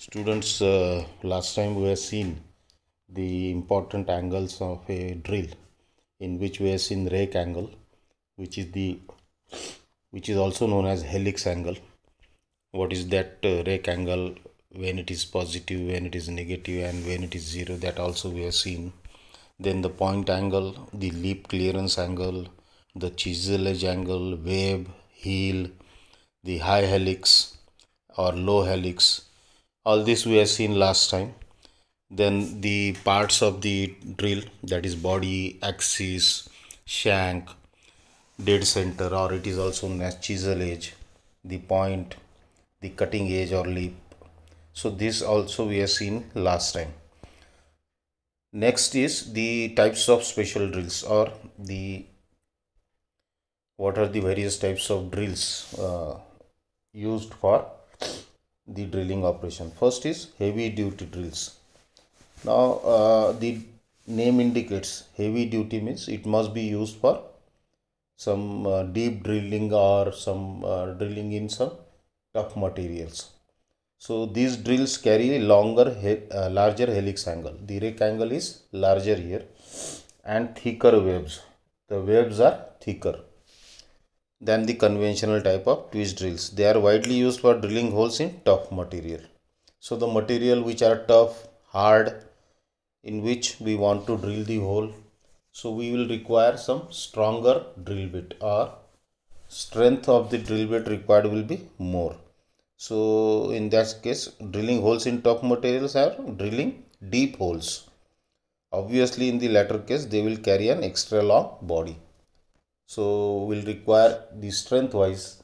Students, last time we have seen the important angles of a drill, in which we have seen rake angle, which is also known as helix angle. What is that rake angle? When it is positive, when it is negative, and when it is zero, that also we have seen. Then the point angle, the lip clearance angle, the chisel edge angle, web, heel, the high helix or low helix. All this we have seen last time. Then the parts of the drill, that is body, axis, shank, dead center, or it is also known as chisel edge, the point, the cutting edge or lip. So this also we have seen last time. Next is the types of special drills, or the what are the various types of drills used for the drilling operation. First is heavy duty drills. Now the name indicates heavy duty means it must be used for some deep drilling or some drilling in some tough materials. So these drills carry larger helix angle. The rake angle is larger here and thicker webs. The webs are thicker than the conventional type of twist drills. They are widely used for drilling holes in tough material. So the material which are tough, hard, in which we want to drill the hole, so we will require some stronger drill bit, or strength of the drill bit required will be more. So in that case, drilling holes in tough materials are drilling deep holes. Obviously in the latter case they will carry an extra long body, so will require the strength wise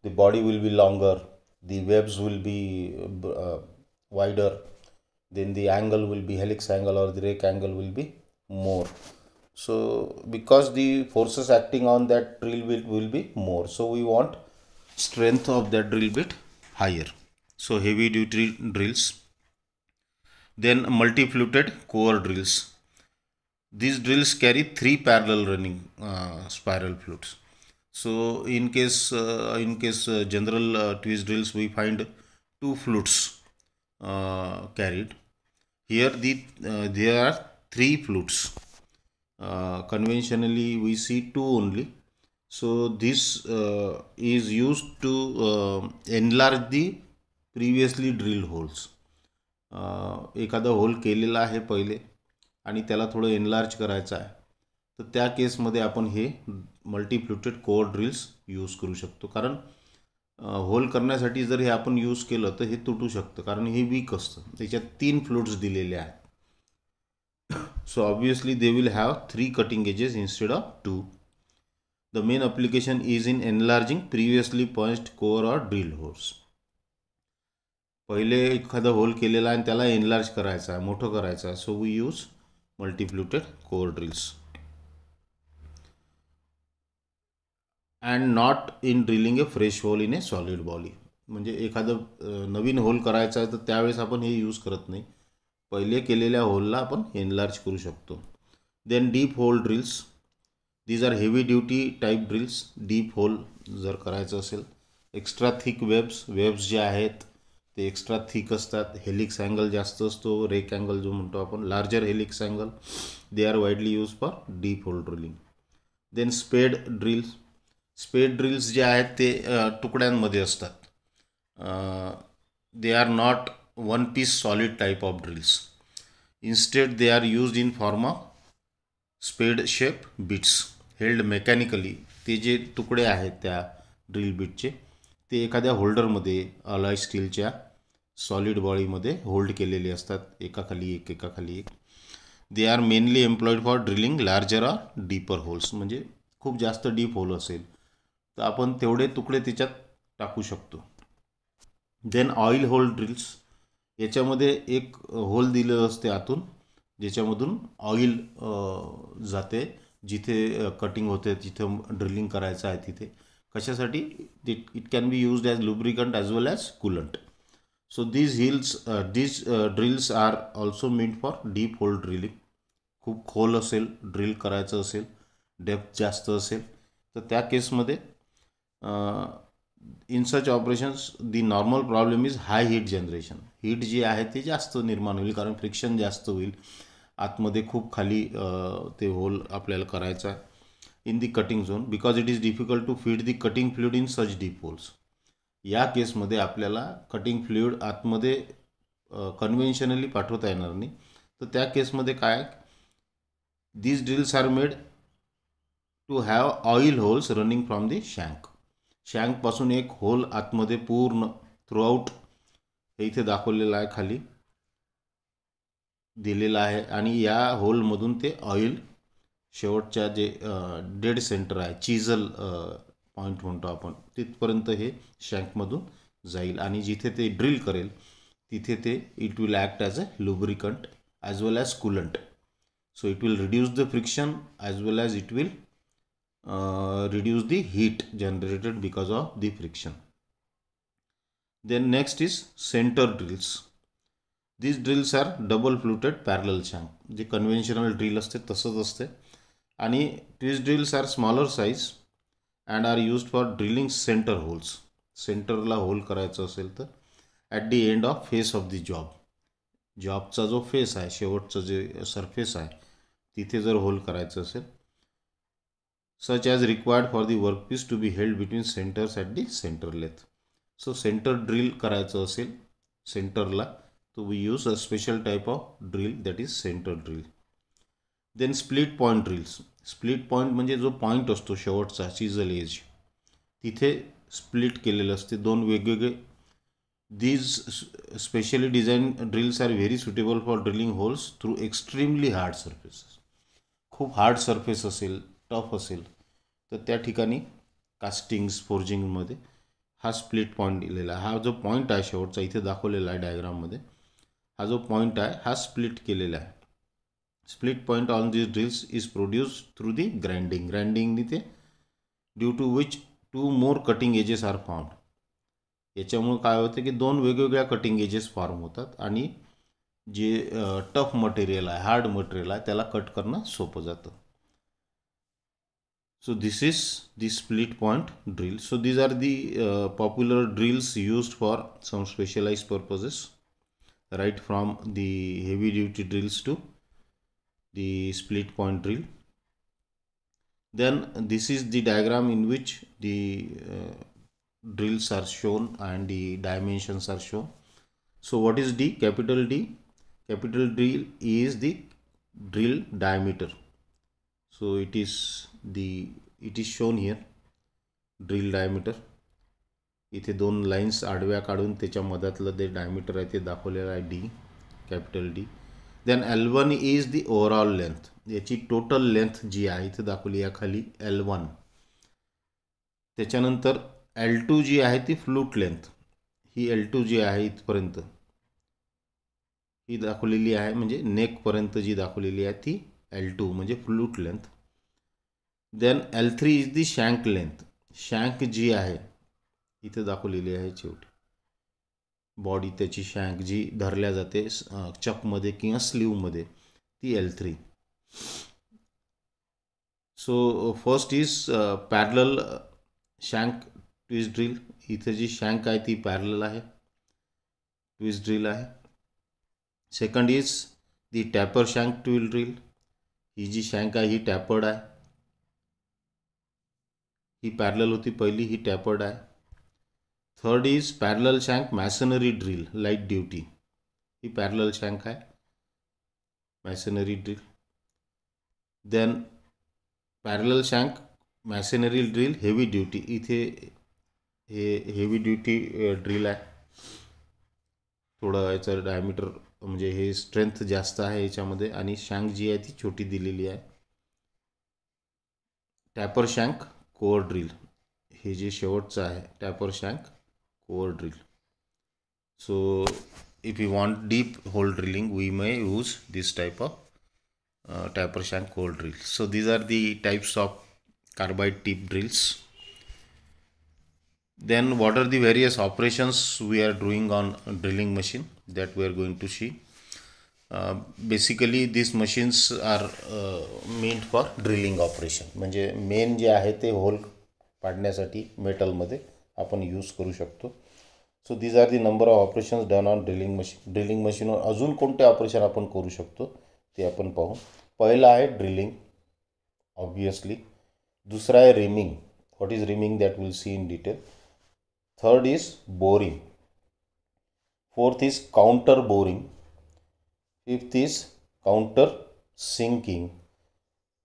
the body will be longer, the webs will be wider, then the angle will be helix angle or the rake angle will be more. So because the forces acting on that drill bit will be more, so we want strength of that drill bit higher. So heavy duty drills. Then multi-fluted core drills. These drills carry 3 parallel running spiral flutes. So in case general twist drills, we find 2 flutes carried. Here there are 3 flutes. Conventionally we see 2 only. So this is used to enlarge the previously drilled holes. एखादा hole केलेला आहे पहिले आणि त्याला थोडं enlarge करायचं आहे, तर त्या केसमध्ये आपण हे मल्टीफ्लुटेड कोअर ड्रिल्स यूज करू शकतो. कारण होल करण्यासाठी जर हे आपण यूज केलं तर हे तुटू शकतं, कारण हे वीक असतं. त्याच्यात 3 फ्लुट्स दिलेले आहेत. So obviously they will have 3 cutting edges instead of 2. The main application is in enlarging previously punched core or drill holes. पहिले एखादा होल केलेला आणि त्याला एनलार्ज करायचा आहे, मोठं करायचं आहे, so we use multifluted core drills. And not in drilling a fresh hole in a solid body. म्हणजे एखादं नवीन होल करायचं आहे तर त्यावेळेस आपण हे यूज करत नाही, पहिले केलेल्या होलला आपण एनलार्ज करू शकतो. Then deep hole drills. These are heavy duty type drills. Deep hole जर करायचं असेल, एक्स्ट्रा थिक वेब्स जे आहेत ते एक्स्ट्रा थिक असतात. हेलिक्स अँगल जास्त असतो, रेक अँगल जो म्हणतो आपण, larger helix angle. They are widely use for deep hole drilling. Then spade drills. Spade drills जे आहेत ते तुकड्यांमध्ये असतात. They are not one piece solid type of drills. Instead they R used in form of स्पेड shape bits held mechanically. ते जे तुकडे आहेत त्या ड्रिल बिटचे ते एखाद्या होल्डरमध्ये अलॉय स्टीलच्या सॉलिड बॉडीमध्ये होल्ड केलेले असतात, एकाखाली एक एकाखाली एक. They are mainly employed for drilling larger or deeper holes. म्हणजे खूप जास्त डीप होल असेल तर आपण तेवढे तुकडे त्याच्यात टाकू शकतो. Then oil hole drills. याच्यामध्ये एक होल दिलेलं असते आतून, ज्याच्यामधून ऑइल जाते, जिथे कटिंग होते जिथे ड्रिलिंग करायचं आहे तिथे. कशासाठी? It can be used as lubricant as well as coolant. So these drills are also meant for deep hole drilling. खूप खोल असेल, ड्रिल करायचं असेल, डेप्थ जास्त असेल, तर त्या केसमध्ये in such operations the normal problem is high heat generation. Heat जी आहे ते जास्त निर्माण होईल कारण फ्रिक्शन जास्त होईल. आतमध्ये खूप खाली ते होल आपल्याला करायचा आहे in the cutting zone because it is difficult to feed the cutting fluid in such deep holes. या केसमध्ये आपल्याला कटिंग फ्लुइड आतमध्ये कन्व्हेन्शनली पाठवता येणार नाही. तर त्या केसमध्ये काय, these drills are made to have oil holes running from the shank. शँकपासून एक होल आतमध्ये पूर्ण थ्रूआउट हे इथे दाखवलेलं आहे, खाली दिलेलं आहे. आणि या होलमधून ते ऑइल शेवटच्या जे डेड सेंटर आहे, चिझल पॉईंट म्हणतो आपण, तिथपर्यंत हे शँकमधून जाईल. आणि जिथे ते ड्रिल करेल तिथे ते it will act as a lubricant as well as coolant. So it will reduce the friction as well as it will reduce the heat generated because of the friction. Then next is center drills. These drills are double fluted parallel shank. जे conventional drill असते तसंच असते. आणि twist drills are smaller size and are used for drilling center holes. सेंटरला hole करायचं असेल तर at the end of face of the job. जॉबचा जो फेस आहे, शेवटचं जे सरफेस आहे तिथे जर होल करायचं असेल, such as required for the workpiece to be held between centers at the center length. So center drill करायचं असेल सेंटरला, तो we use a special type of drill that is center drill. Then split point drills. Split point म्हणजे जो point असतो शेवटचा चिझल age, तिथे split केलेलं असते दोन वेगवेगळे. These specially designed drills are very suitable for drilling holes through extremely hard surfaces. खूप हार्ड सरफेस असेल, टफ असेल, तर त्या ठिकाणी कास्टिंग्स फोर्जिंगमध्ये हा स्प्लिट पॉईंट दिलेला आहे. हा जो पॉईंट आहे शेवटचा इथे दाखवलेला आहे डायग्राममध्ये, हा जो पॉईंट आहे हा स्प्लिट केलेला आहे. Split point on this drills is produce through the grinding. ग्राइंडिंगनी ते due to which two more cutting edges are formed. याच्यामुळे काय होतं की दोन वेगवेगळ्या कटिंग एजेस फॉर्म होतात आणि जे टफ मटेरियल आहे, हार्ड मटेरियल आहे, त्याला कट करणं सोपं जातं. So this is the split point drill. So these are the popular drills used for some specialized purposes, right from the heavy duty drills to the split point drill. Then this is the diagram in which the drills are shown and the dimensions are shown. So what is D? Capital D. Capital drill is the drill diameter. So it is shown here, drill diameter. इथे दोन lines आडव्या काढून त्याच्या मधातलं ते diameter आहे ते दाखवलेलं आहे, D, capital D. Then L1 is the overall length. याची टोटल लेंथ जी आहे इथे दाखवली आहे खाली L1. त्याच्यानंतर L2 जी आहे ती फ्लूट लेंथ. ही L2 जी आहे इथपर्यंत ही दाखवलेली आहे, म्हणजे नेकपर्यंत जी दाखवलेली आहे ती L2 म्हणजे flute length. Then L3 is the shank length. Shank जी आहे इथे दाखवलेली आहे शेवटी, बॉडी त्याची शँक जी धरल्या जाते चकमध्ये किंवा स्लीवमध्ये, ती L3. So first is parallel shank twist drill. इथे जी शँक आहे ती पॅरलल आहे, ट्विस्ट ड्रिल आहे. Second is the taper shank twist drill. ही जी शँक आहे ही टॅपर्ड आहे, ही पॅरलल होती पहिली, ही टॅपर्ड आहे. Third is parallel shank masonry drill light duty. ही पॅरलल शँक आहे, masonry drill. Then parallel shank masonry drill heavy duty. इथे हे हेवी ड्युटी ड्रिल आहे, थोडं याचं डायमीटर म्हणजे हे स्ट्रेंथ जास्त आहे याच्यामध्ये, आणि शँक जी आहे ती छोटी दिलेली आहे. टॅपर शँक कोअर ड्रिल, हे जे शेवटचं आहे taper shank core drill. So if you want deep hole drilling we may use this type of taper shank core drill. So these are the types of carbide tip drills. Then what are the various operations we are doing on a drilling machine that we are going to see. Basically these machines are meant for drilling operation. म्हणजे main जे आहे ते hole पाडण्यासाठी मेटलमध्ये आपण use करू शकतो. So these are the number of operations done on drilling machine. Drilling मशीनवर अजून कोणते ऑपरेशन आपण करू शकतो ते आपण पाहू. पहिला आहे ड्रिलिंग, ऑब्वियसली. दूसरा है rhyming. What is rhyming, that will see in detail. Third is boring. Fourth is counter boring. Fifth is counter sinking.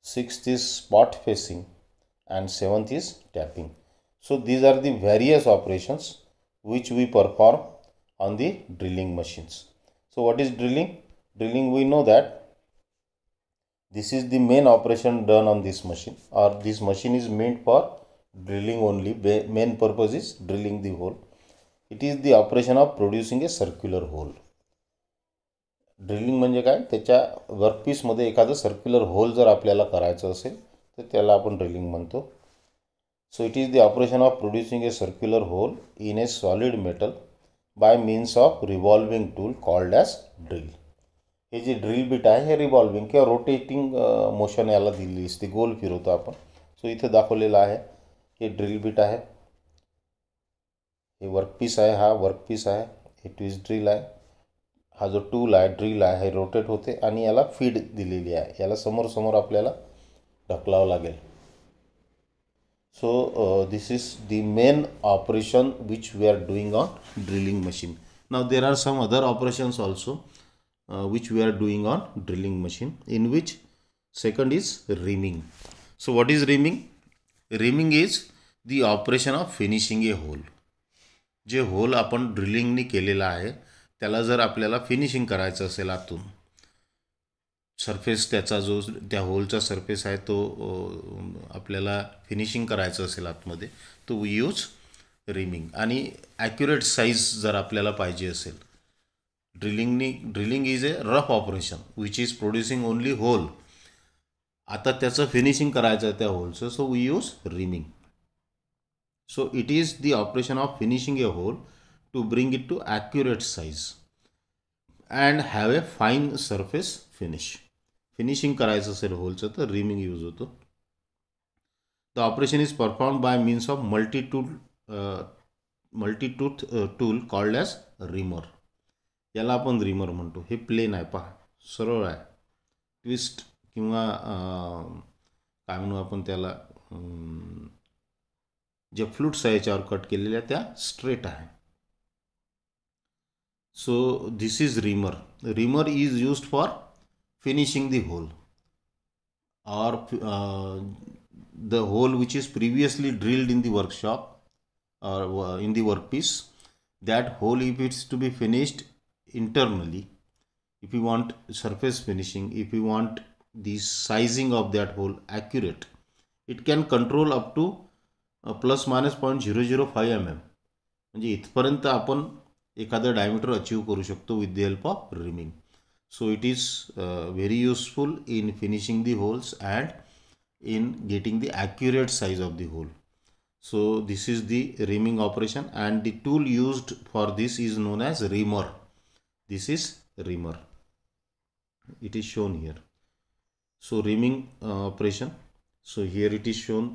Sixth is spot facing, and seventh is tapping. So these are the various operations which we perform on the drilling machines. So what is drilling? Drilling, we know that this is the main operation done on this machine, or this machine is meant for drilling only. Main purpose is drilling the hole. It is the operation of producing a circular hole. Drilling म्हणजे काय, त्याच्या वर्कपीसमध्ये एखादं circular hole जर आपल्याला करायचं असेल तर त्याला आपण ड्रिलिंग म्हणतो. So it is the operation of producing a circular hole in a solid metal by means of revolving tool called as drill. हे जे ड्रिल बीट आहे हे रिव्हॉल्विंग किंवा रोटेटिंग मोशन याला दिलेली असते, गोल फिरवतो आपण. सो इथे दाखवलेलं आहे हे ड्रिल बीट आहे, हे वर्कपीस आहे, हा वर्कपीस आहे, हे ट्विस्ट ड्रिल आहे, हा जो टूल आहे ड्रिल आहे हे रोटेट होते आणि याला फीड दिलेली आहे. याला समोर समोर आपल्याला ढकलावं लागेल. So this is the main operation which we are doing on drilling machine. Now there are some other operations also which we are doing on drilling machine, in which second is reaming. So what is reaming? Reaming is the operation of finishing a hole. जे hole आपण ड्रिलिंगनी केलेला आहे त्याला जर आपल्याला finishing करायचं असेल आतून, सरफेस त्याचा जो त्या होलचा सरफेस आहे तो आपल्याला फिनिशिंग करायचं असेल आतमध्ये, तो वी यूज रिमिंग. आणि ॲक्युरेट साईज जर आपल्याला पाहिजे असेल, drilling is a rough operation which is producing only hole. आता त्याचं फिनिशिंग करायचं आहे त्या होलचं, so we use reaming. So it is the operation of finishing a hole to bring it to accurate size and have a fine surface finish. Finishing करायचं असेल होलचं तर रिमिंग यूज होतो. The operation is perform by means of multitooth tool called as reamer. याला आपण reamer म्हणतो. हे plain आहे, पहा सरळ आहे. ट्विस्ट किंवा काय म्हणू आपण त्याला, जे फ्लूट्स आहे याच्यावर कट केलेल्या त्या स्ट्रेट आहे. So this is reamer. Reamer is used for finishing the hole or the hole which is previously drilled in the workshop or in the workpiece. That hole, if it's to be finished internally, if you want surface finishing, if you want the sizing of that hole accurate, it can control up to plus minus 0.005 mm. म्हणजे इथपर्यंत आपण एखादं diameter achieve करू शकतो with the help of rhyming. So it is very useful in finishing the holes and in getting the accurate size of the hole. So this is the reaming operation, and the tool used for this is known as reamer. This is reamer. It is shown here. So reaming operation. So here it is shown.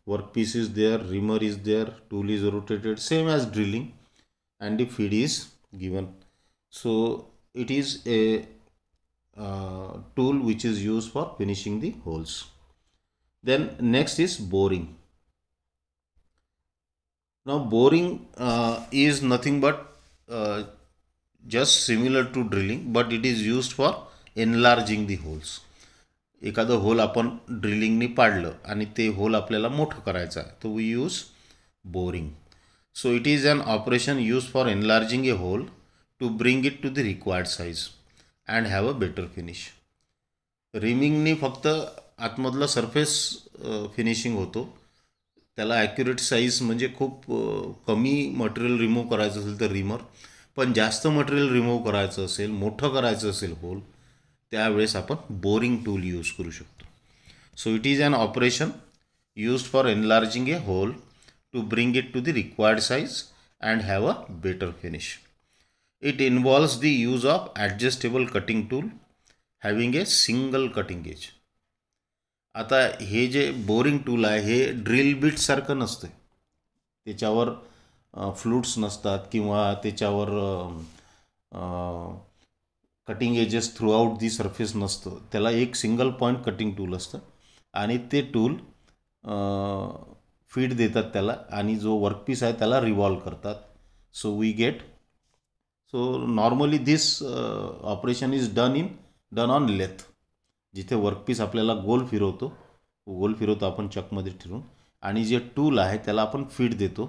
Workpiece is there, reamer is there, tool is rotated, same as drilling, and the feed is given. So it is a tool which is used for finishing the holes. Then next is boring. Now boring is nothing but just similar to drilling, but it is used for enlarging the holes. एखादं hole आपण ड्रिलिंगनी पाडलं आणि ते hole आपल्याला मोठं करायचं आहे, तो we use boring. So it is an operation use for enlarging a hole to bring it to the required size and have a better finish. रिमिंगनी फक्त आतमधला सरफेस फिनिशिंग होतो. त्याला ॲक्युरेट साईज म्हणजे खूप कमी मटेरियल रिमूव्ह करायचं असेल तर रिमर, पण जास्त मटेरियल रिमूव्ह करायचं असेल, मोठं करायचं असेल होल, त्यावेळेस आपण बोरिंग टूल यूज करू शकतो. So it is an operation used for enlarging a hole to bring it to the required size and have a better finish. It involves the use of adjustable cutting tool having a single cutting edge. आता हे जे boring tool आहे हे drill bit सारखं नसतं. त्याच्यावर flutes नसतात किंवा त्याच्यावर cutting edges throughout the surface नसतं. त्याला एक सिंगल पॉईंट कटिंग टूल असतं आणि ते टूल फीड देतात त्याला आणि जो वर्कपीस आहे त्याला रिव्हॉल्व करतात. So we get normally this operation is done on lathe. जिथे वर्कपीस आपल्याला गोल फिरवतो आपण चकमध्ये ठेवून आणि जे टूल आहे त्याला आपण फीड देतो.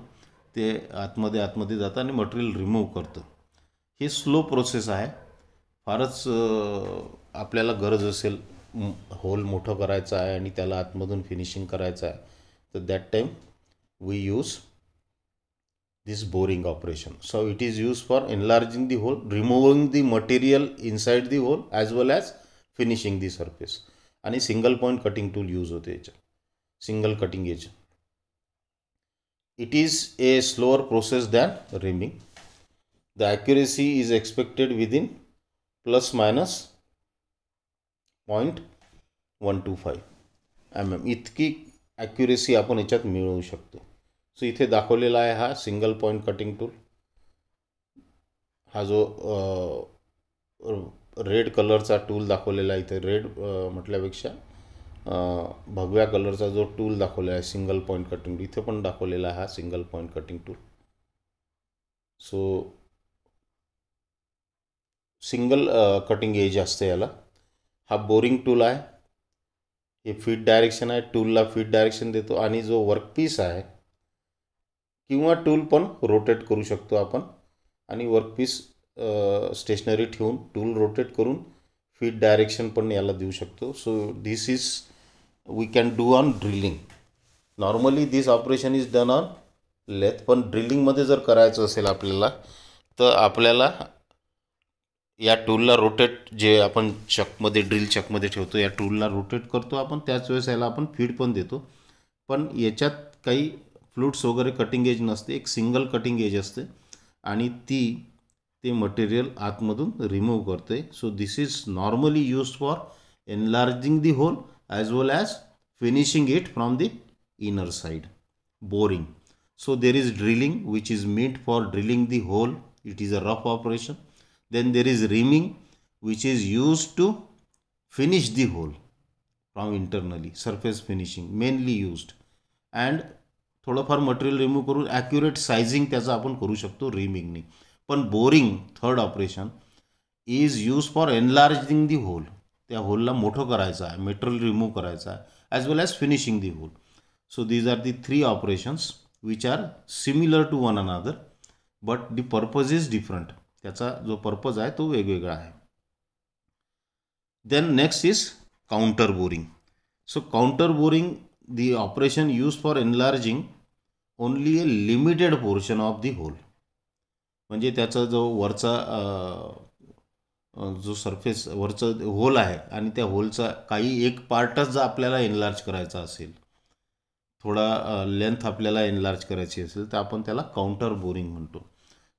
ते आतमध्ये जातं आणि मटेरियल रिमूव्ह करतं. ही स्लो प्रोसेस आहे. फारच आपल्याला गरज असेल होल मोठं करायचं आहे आणि त्याला आतमधून फिनिशिंग करायचं आहे तर that time we use this boring operation. So it is used for enlarging the hole, removing the material inside the hole as well as finishing the surface. आणि single point cutting tool use होते याच्यात, single cutting edge. It is a slower process than rhyming. The accuracy is expected within ±0.125 mm इतकी accuracy आपण याच्यात मिळवू शकतो. So इथे दाखवलेला आहे हा सिंगल पॉईंट कटिंग टूल. हा जो रेड कलरचा टूल दाखवलेला आहे इथे, रेड म्हटल्यापेक्षा भगव्या कलरचा जो टूल दाखवलेला आहे सिंगल पॉईंट कटिंग, इथे पण दाखवलेला आहे हा single point cutting tool. So single cutting edge असते याला. हा बोरिंग टूल आहे. हे फीड डायरेक्शन आहे, टूलला फीड डायरेक्शन देतो आणि जो वर्कपीस आहे किंवा टूल पण रोटेट करू शकतो आपण आणि वर्कपीस स्टेशनरी ठेवून टूल रोटेट करून फीड डायरेक्शन पण याला देऊ शकतो. So this is we can do on drilling. Normally this operation is done on lathe, पण ड्रिलिंगमध्ये जर करायचं असेल आपल्याला तर आपल्याला या टूलला रोटेट, जे आपण ड्रिल चकमध्ये ठेवतो या टूलला रोटेट करतो आपण, त्याच वेळेस याला आपण फीड पण देतो. पण याच्यात काही फ्लूट्स वगैरे कटिंग एज नसते, एक सिंगल कटिंग एज असते आणि ते मटेरियल आतमधून रिमूव्ह करते. So this is normally used for enlarging the hole as well as finishing it from the inner side. Boring. So there is drilling which is made for drilling the whole. It is a rough operation. Then there is reaming which is used to finish the hole from internally, surface finishing mainly used. and थोडंफार material remove करून accurate sizing त्याचं आपण करू शकतो रिमिंगनी. पण boring third operation is use for enlarging the hole. त्या होलला मोठं करायचं आहे, मटेरियल रिमूव्ह करायचं आहे as well as finishing the hole. So these are the 3 operations which are similar to one another but the purpose is different. त्याचा जो purpose आहे तो वेगवेगळा आहे. Then next is counter boring. So counter boring the operation use for enlarging only A limited portion of the whole. म्हणजे त्याचा जो वरचा जो सरफेस वरचं होल आहे आणि त्या होलचा काही एक पार्टच जर आपल्याला एनलार्ज करायचा असेल, थोडा लेंथ आपल्याला एनलार्ज करायची असेल तर आपण त्याला काउंटर बोरिंग म्हणतो.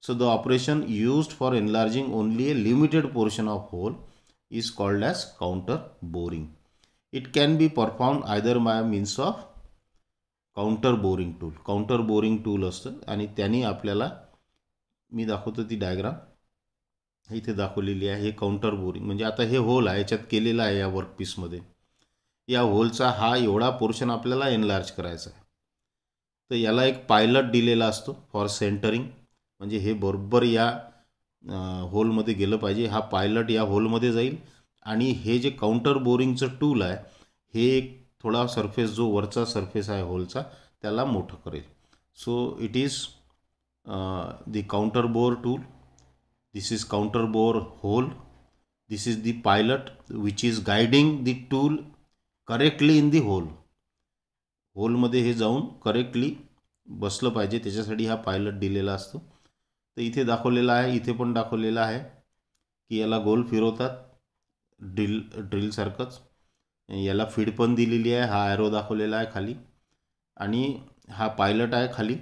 So the operation used for enlarging only a limited portion of hole is called as counter boring. It can be performed either by means of counter boring tool. Counter boring tool असतं आणि त्याने आपल्याला, मी दाखवतो ती diagram इथे दाखवलेली आहे. हे काउंटर बोरिंग म्हणजे आता हे होल आहे, याच्यात केलेला आहे या वर्कपीसमध्ये. या होलचा हा एवढा पोर्शन आपल्याला एनलार्ज करायचा आहे. तर याला एक पायलट दिलेला असतो फॉर सेंटरिंग. म्हणजे हे बरोबर या होलमध्ये गेलं पाहिजे. हा पायलट या होलमध्ये जाईल आणि हे जे काउंटर बोरिंगचं टूल आहे हे एक थोडा सरफेस, जो वरचा सरफेस आहे होलचा, त्याला मोठं करेल. So it is the counter bore tool. This is counter bore hole. This is the pilot which is guiding the tool correctly in the hole. होलमध्ये हे जाऊन करेक्टली बसलं पाहिजे, त्याच्यासाठी हा पायलट दिलेला असतो. तर इथे दाखवलेला आहे, इथे पण दाखवलेला आहे की याला गोल फिरवतात ड्रिलसारखंच. याला फीड पण दिलेली आहे. हा ॲरो दाखवलेला आहे खाली आणि हा पायलट आहे खाली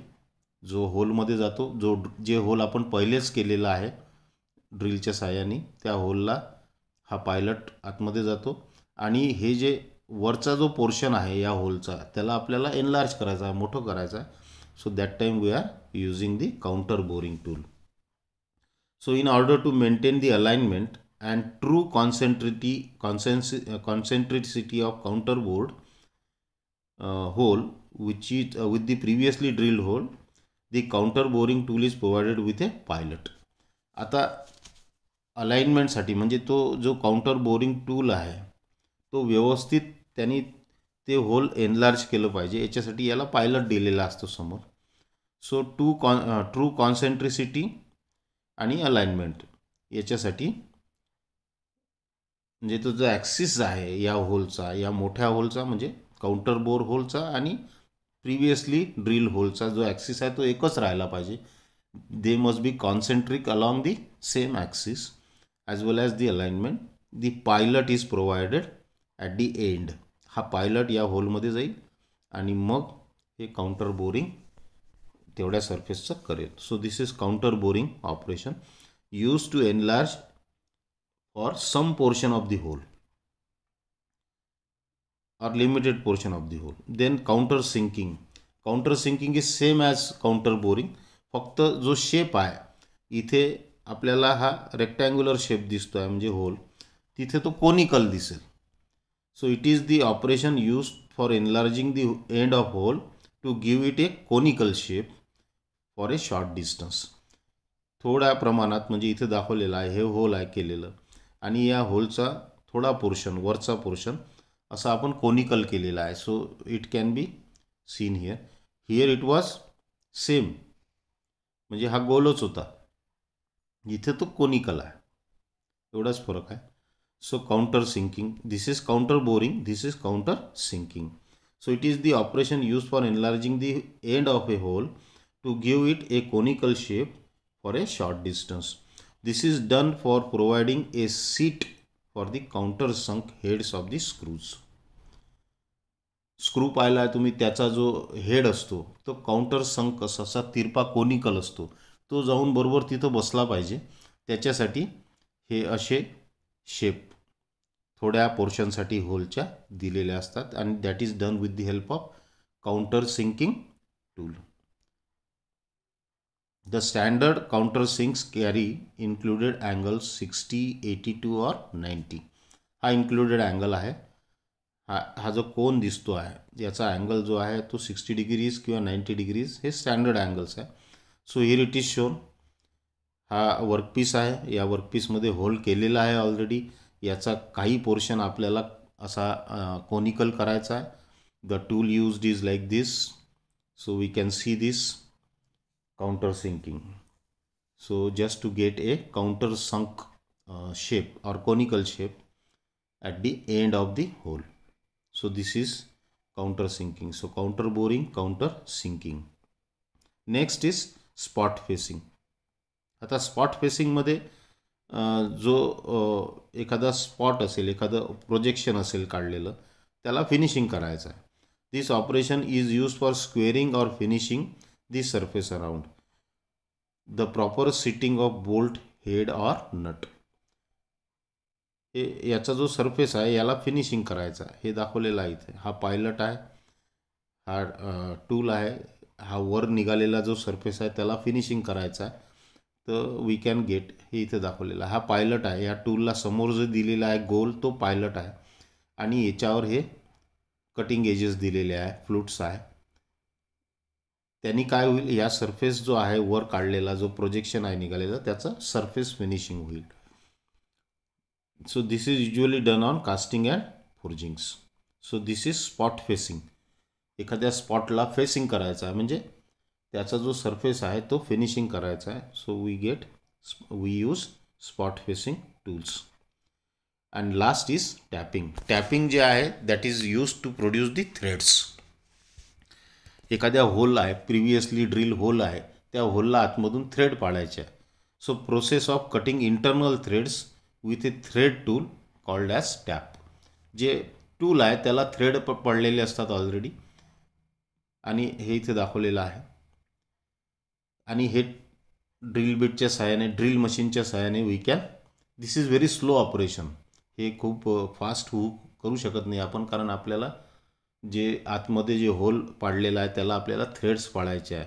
जो होलमध्ये जातो. जे होल आपण पहिलेच केलेला आहे ड्रिलच्या साहाय्याने, त्या होलला हा पायलट आतमध्ये जातो आणि हे जे वरचा जो पोर्शन आहे या होलचा त्याला आपल्याला एनलार्ज करायचा आहे, मोठं करायचं आहे. So that time we are using the counter boring tool. So in order to maintain the alignment and true concentricity of counter bored hole, which is with the previously drilled hole, the counter boring tool is provided with a pilot. आता अलाइनमेंटसाठी म्हणजे तो जो counter boring tool आहे तो व्यवस्थित त्यांनी ते hole enlarge केलं पाहिजे, याच्यासाठी याला पायलट दिलेला असतो समोर. सो ट्रू कॉन्सेंट्रिसिटी आणि अलाइनमेंट याच्यासाठी म्हणजे तो जो ॲक्सिस आहे या होलचा, या मोठ्या होलचा म्हणजे काउंटर बोर होलचा आणि प्रिव्हियसली ड्रिल होलचा जो ॲक्सिस आहे तो एकच राहायला पाहिजे. They must be concentric along the same axis as well as the alignment. The pilot is provided at the end. हा पायलट या होलमध्ये जाईल आणि मग हे काउंटर बोरिंग तेवढ्या सरफेसचं करेल. So this is counter boring operation use to enlarge for some portion of the hole or limited portion of the hole. Then counter sinking. Counter sinking is same as counter boring. फक्त जो shape आहे इथे आपल्याला हा rectangular shape दिसतो आहे म्हणजे hole, तिथे तो कोनिकल दिसेल. So it is the operation use for enlarging the end of hole to give it a conical shape for a short distance. थोड्या प्रमाणात म्हणजे इथे दाखवलेलं आहे हे होल आहे केलेलं आणि या होलचा थोडा पोर्शन वरचा पोर्शन असा आपण कोनिकल केलेला आहे. So it can be seen here it was same म्हणजे हा गोलच होता, इथे तो कोनिकल आहे, एवढाच फरक आहे. So counter sinking, this is counter boring, this is counter sinking. So it is the operation use for enlarging the end of a hole to give it a conical shape for a short distance. This is done for providing a seat for the counter sunk heads of the screws. Screw पाहिला आहे तुम्ही, त्याचा जो head असतो तो counter संक असा तिरपा conical असतो, तो जाऊन बरोबर तिथं बसला पाहिजे. त्याच्यासाठी हे असे शेप थोड्या पोर्शनसाठी होलच्या दिलेल्या असतात आणि that is done with the help of counter sinking tool. The standard counter sinks carry included angles 60, 82 और 90. हा इन्क्लुडेड अँगल आहे. हा जो कोन दिसतो आहे याचा अँगल जो आहे तो 60 डिग्रीज किंवा 90 डिग्रीज हे स्टँडर्ड अँगल्स आहे. So here it is shown. हा वर्कपीस आहे, या वर्कपीसमध्ये होल केलेला आहे ऑलरेडी. याचा काही पोर्शन आपल्याला असा कोनिकल करायचा आहे. The tool used is like this. So we can see this counter sinking. So just to get a counter sunk shape or conical shape at the end of the hole. So this is counter sinking. So counter boring, counter sinking. Next is spot facing. आता spot फेसिंगमध्ये जो एखादा spot असेल, एखादं projection असेल काढलेलं, त्याला finishing करायचं आहे. This operation is use for squaring और finishing the surface around the proper sitting of bolt, head और नट. हे याचा जो सरफेस आहे याला फिनिशिंग करायचं आहे, हे दाखवलेलं आहे इथे. हा पायलट आहे, हा टूल आहे, हा वर निघालेला जो सरफेस आहे त्याला फिनिशिंग करायचा आहे. तर वी कॅन गेट, हे इथे दाखवलेलं आहे. हा पायलट आहे, या टूलला समोर जो दिलेला आहे गोल तो पायलट आहे आणि याच्यावर हे कटिंग एजेस दिलेले आहे, फ्लूट्स आहे. त्यांनी काय होईल, या सरफेस जो आहे वर काढलेला जो प्रोजेक्शन आहे निघालेला त्याचा सरफेस फिनिशिंग होईल. So this is usually done on casting and forgings. So this is spot facing. एखाद्या स्पॉटला फेसिंग करायचं आहे म्हणजे त्याचा जो सरफेस आहे तो फिनिशिंग करायचा आहे. So we use spot facing tools. And last is tapping. Tapping जे आहे that is use to produce the threads. एखाद्या होल आहे, प्रिव्हियसली ड्रिल होल आहे, त्या होलला आतमधून थ्रेड पाडायचे आहे. So process of cutting internal threads with a thread tool called as tap. जे टूल आहे त्याला थ्रेड पडलेले असतात ऑलरेडी आणि हे इथे दाखवलेलं आहे. आणि हे ड्रिल बिटच्या सहाय्याने, ड्रिल मशीनच्या सहाय्याने we can, this is very slow operation. हे खूप फास्ट करू शकत नाही आपण, कारण आपल्याला जे आतमध्ये जे होल पाडलेला आहे त्याला आपल्याला थ्रेड्स पाडायचे आहे.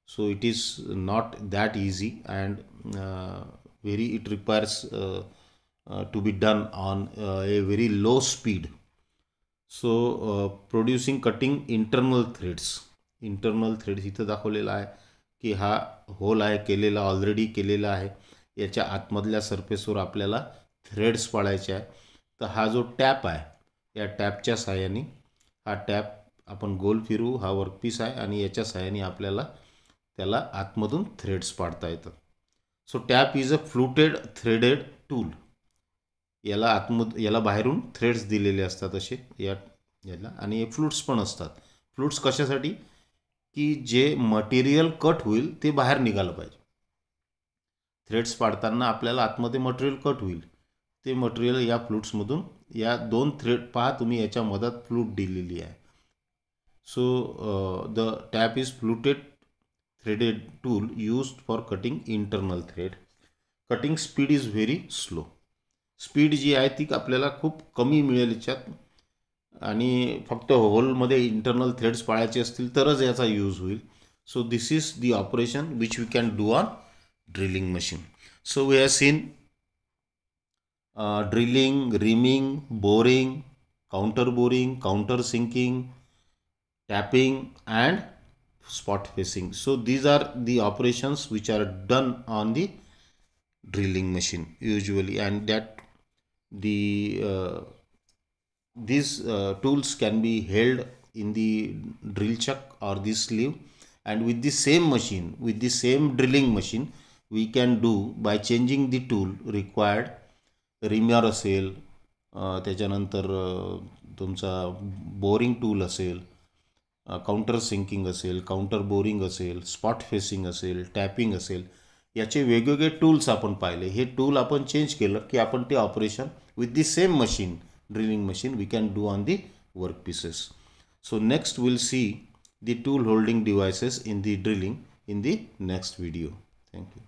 So it is not that easy and very it requires to be done on a very low speed. So producing cutting internal threads इथं दाखवलेला आहे की हा होल आहे केलेला, ऑलरेडी केलेला आहे. याच्या आतमधल्या सरफेसवर आपल्याला थ्रेड्स पाडायचे आहे. तर हा जो टॅप आहे, या टॅपच्या साहाय्याने हा टॅप आपण गोल फिरू, हा वर्कपीस आहे आणि याच्या साहाय्याने आपल्याला त्याला आतमधून थ्रेड्स पाडता येतात. So tap is a fluted threaded tool. याला बाहेरून थ्रेड्स दिलेले असतात असे याला, आणि हे फ्लूट्स पण असतात. फ्लूट्स कशासाठी? की जे मटेरियल कट होईल ते बाहेर निघालं पाहिजे. थ्रेड्स पाडताना आपल्याला आतमध्ये मटेरियल कट होईल, ते मटेरियल या फ्लूट्समधून, या 2 थ्रेड पहा तुम्ही याच्या मधात फ्लूट दिलेली आहे. So the tap is fluted threaded tool used for cutting internal thread. Cutting speed is very slow. Speed जी आहे ती आपल्याला खूप कमी मिळेल याच्यात, आणि फक्त होलमध्ये इंटरनल थ्रेड्स पाळायचे असतील तरच याचा यूज होईल. So this is the operation which we can do on drilling machine. So we have seen drilling, reaming, boring, counter sinking, tapping and spot facing. So these are the operations which are done on the drilling machine usually, and that these tools can be held in the drill chuck or the sleeve, and with the same machine, with the same drilling machine, we can do by changing the tool required. Reamer असेल, त्याच्यानंतर तुमचा boring tool असेल, counter sinking असेल, counter boring असेल, spot facing असेल, tapping असेल, याचे वेगवेगळे टूल्स आपण पाहिले. हे टूल आपण चेंज केलं की आपण ते operation with the same machine, drilling machine, we can do on the work pieces. So next will see the tool holding devices in the drilling in the next video. Thank you.